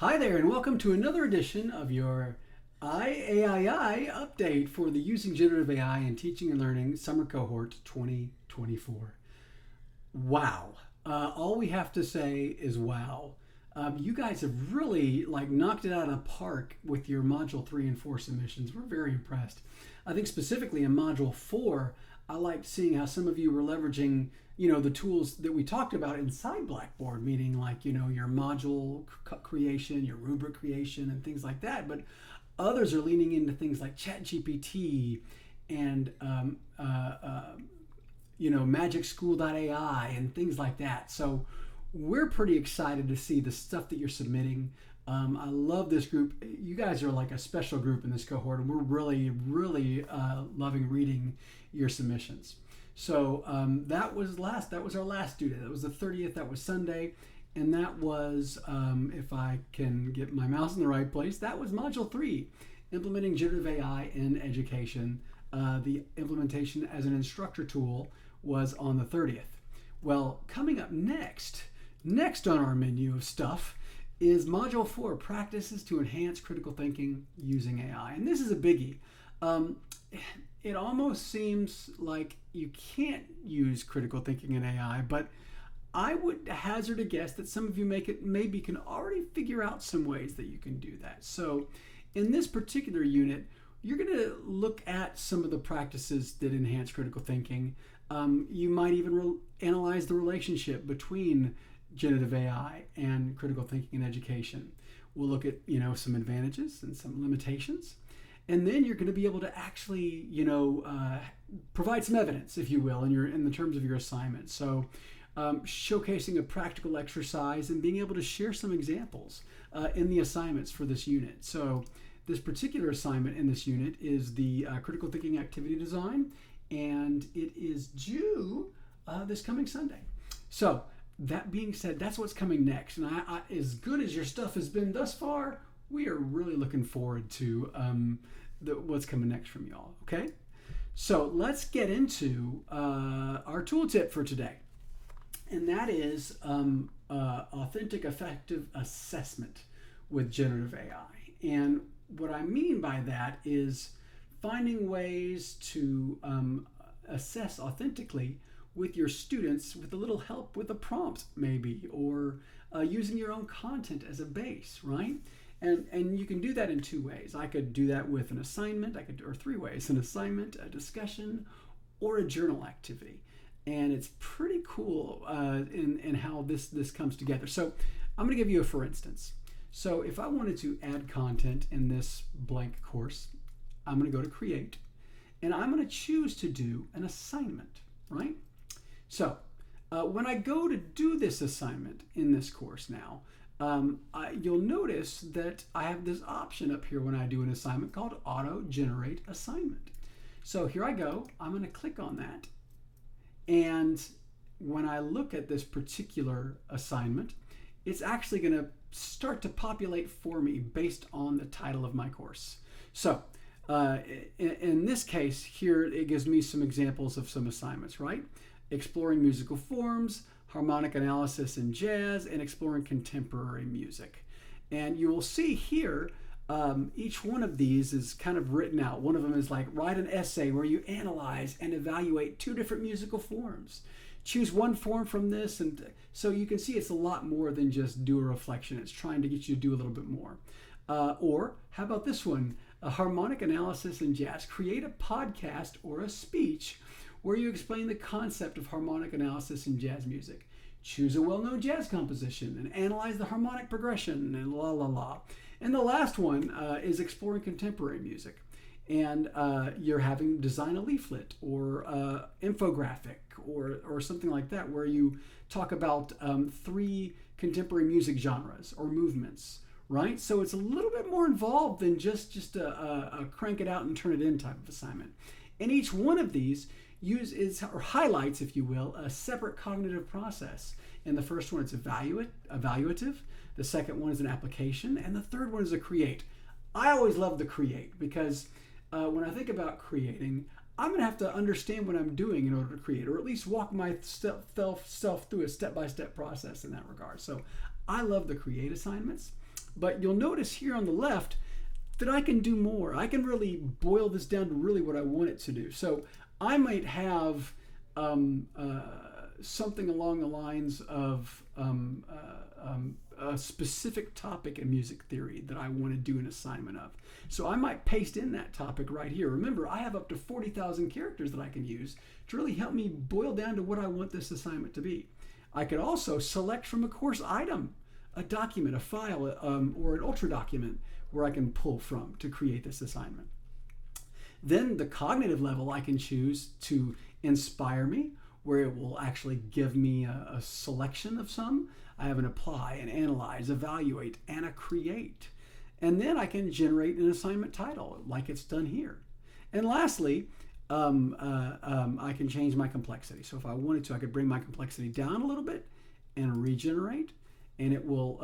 Hi there, and welcome to another edition of your AI Yai update for the Using Generative AI in Teaching and Learning Summer Cohort 2024. Wow. All we have to say is wow. You guys have really knocked it out of the park with your Module 3 and 4 submissions. We're very impressed. I think specifically in Module 4, I liked seeing how some of you were leveraging the tools that we talked about inside Blackboard, meaning your module creation, your rubric creation, and things like that. But others are leaning into things like ChatGPT and MagicSchool.ai and things like that. So we're pretty excited to see the stuff that you're submitting. I love this group. You guys are like a special group in this cohort, and we're really loving reading your submissions. So that was our last due date. That was the 30th. That was Sunday, and that was, if I can get my mouse in the right place, that was Module 3, implementing generative AI in education. The implementation as an instructor tool was on the 30th. Well, coming up next on our menu of stuff is Module 4, practices to enhance critical thinking using AI. And this is a biggie. It almost seems like you can't use critical thinking in AI, but I would hazard a guess that some of you maybe can already figure out some ways that you can do that. So in this particular unit, you're going to look at some of the practices that enhance critical thinking. You might even analyze the relationship between generative AI and critical thinking in education. We'll look at some advantages and some limitations. And then you're going to be able to actually, provide some evidence, if you will, in the terms of your assignment. So showcasing a practical exercise and being able to share some examples in the assignments for this unit. So this particular assignment in this unit is the critical thinking activity design, and it is due this coming Sunday. So that being said, that's what's coming next. And I as good as your stuff has been thus far, we are really looking forward to what's coming next from y'all, okay? So let's get into our tool tip for today. And that is authentic, effective assessment with generative AI. And what I mean by that is finding ways to assess authentically with your students with a little help with a prompt maybe, or using your own content as a base, right? And you can do that in two ways. I could do that with an assignment, or three ways: an assignment, a discussion, or a journal activity. And it's pretty cool in how this comes together. So I'm going to give you a for instance. So if I wanted to add content in this blank course, I'm going to go to Create, and I'm going to choose to do an assignment, right? So when I go to do this assignment in this course now, you'll notice that I have this option up here when I do an assignment called Auto Generate Assignment. So here I go. I'm going to click on that. And when I look at this particular assignment, it's actually going to start to populate for me based on the title of my course. So in this case here, it gives me some examples of some assignments, right? Exploring musical forms, harmonic analysis in jazz, and exploring contemporary music. And you will see here, each one of these is kind of written out. One of them is like write an essay where you analyze and evaluate two different musical forms. Choose one form from this, and so you can see it's a lot more than just do a reflection. It's trying to get you to do a little bit more. Or how about this one? A harmonic analysis in jazz. Create a podcast or a speech where you explain the concept of harmonic analysis in jazz music. Choose a well-known jazz composition and analyze the harmonic progression and la la la. And the last one is exploring contemporary music. And you're having design a leaflet or infographic or something like that, where you talk about 3 contemporary music genres or movements, right? So it's a little bit more involved than just a crank it out and turn it in type of assignment. And each one of these highlights, if you will, a separate cognitive process. And the first one is evaluative. The second one is an application, and the third one is a create. I always love the create because when I think about creating, I'm going to have to understand what I'm doing in order to create, or at least walk myself through a step-by-step process in that regard. So I love the create assignments. But you'll notice here on the left that I can do more. I can really boil this down to really what I want it to do. So I might have something along the lines of a specific topic in music theory that I want to do an assignment of. So I might paste in that topic right here. Remember, I have up to 40,000 characters that I can use to really help me boil down to what I want this assignment to be. I could also select from a course item, a document, a file, or an ultra document where I can pull from to create this assignment. Then the cognitive level I can choose to inspire me, where it will actually give me a selection of some. I have an apply, an analyze, evaluate, and a create. And then I can generate an assignment title like it's done here. And lastly, I can change my complexity. So if I wanted to, I could bring my complexity down a little bit and regenerate, and it will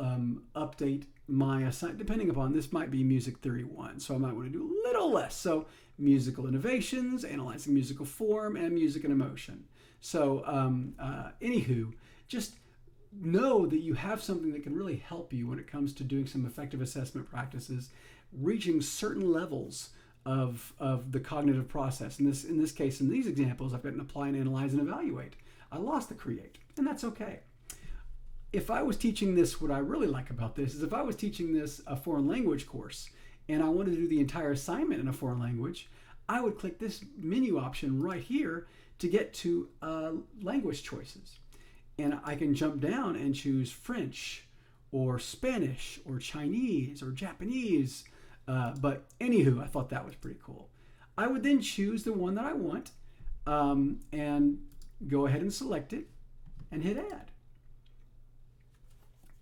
update my assignment, depending upon, this might be music theory 1, so I might want to do a little less. So musical innovations, analyzing musical form, and music and emotion. So anywho, just know that you have something that can really help you when it comes to doing some effective assessment practices, reaching certain levels of the cognitive process. In this case, in these examples, I've got an apply and analyze and evaluate. I lost the create, and that's okay. If I was teaching this, what I really like about this is if I was teaching this a foreign language course and I wanted to do the entire assignment in a foreign language, I would click this menu option right here to get to language choices. And I can jump down and choose French or Spanish or Chinese or Japanese. But anywho, I thought that was pretty cool. I would then choose the one that I want and go ahead and select it and hit add.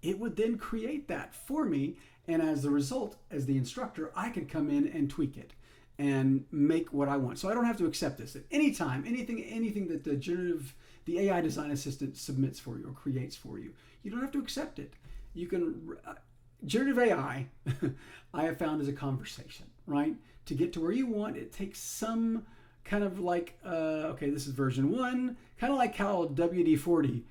It would then create that for me, and as the result, as the instructor, I could come in and tweak it and make what I want. So I don't have to accept this at any time. Anything that the AI design assistant submits for you or creates for you, you don't have to accept it. You can generative AI, I have found, is a conversation, right? To get to where you want, it takes some kind of like, okay, this is version 1, kind of like how WD-40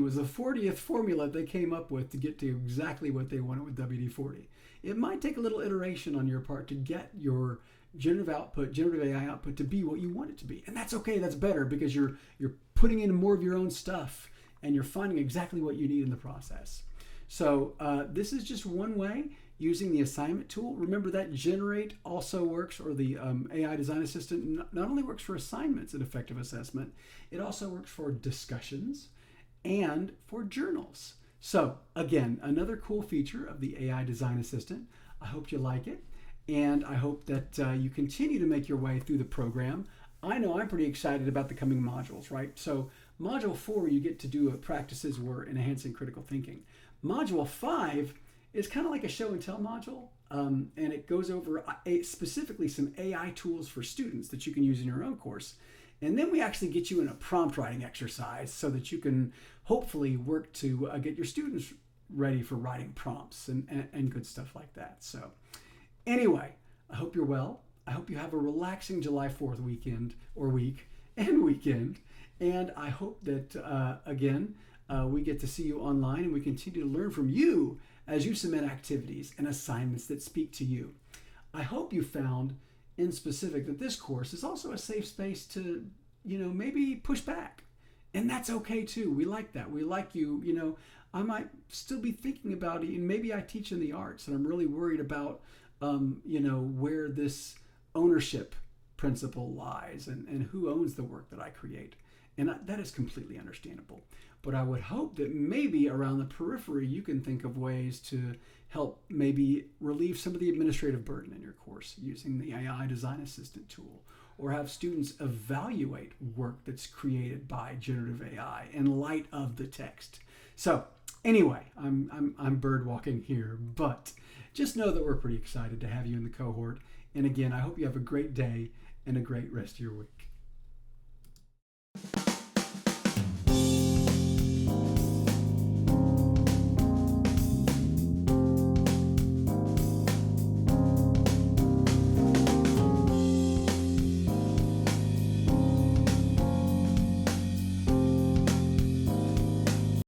was the 40th formula they came up with to get to exactly what they wanted with WD-40. It might take a little iteration on your part to get your generative AI output to be what you want it to be. And that's okay, that's better, because you're putting in more of your own stuff and you're finding exactly what you need in the process. So this is just one way, using the assignment tool. Remember that generate also works, or the AI design assistant not only works for assignments and effective assessment, it also works for discussions and for journals. So again, another cool feature of the AI design assistant. I hope you like it, and I hope that you continue to make your way through the program. I know I'm pretty excited about the coming modules, right? So module 4, you get to do practices where enhancing critical thinking. Module 5 is kind of like a show and tell module, and it goes over specifically some AI tools for students that you can use in your own course. And then we actually get you in a prompt writing exercise so that you can hopefully work to get your students ready for writing prompts and good stuff like that. So anyway, I hope you're well. I hope you have a relaxing July 4th weekend or week. And I hope that, again, we get to see you online and we continue to learn from you as you submit activities and assignments that speak to you. I hope you found in specific that this course is also a safe space to, maybe push back. And that's okay too. We like that. We like you, I might still be thinking about it, and maybe I teach in the arts and I'm really worried about, where this ownership principle lies and who owns the work that I create. And that is completely understandable. But I would hope that maybe around the periphery, you can think of ways to help maybe relieve some of the administrative burden in your course using the AI Design Assistant tool, or have students evaluate work that's created by generative AI in light of the text. So anyway, I'm bird walking here, but just know that we're pretty excited to have you in the cohort. And again, I hope you have a great day and a great rest of your week.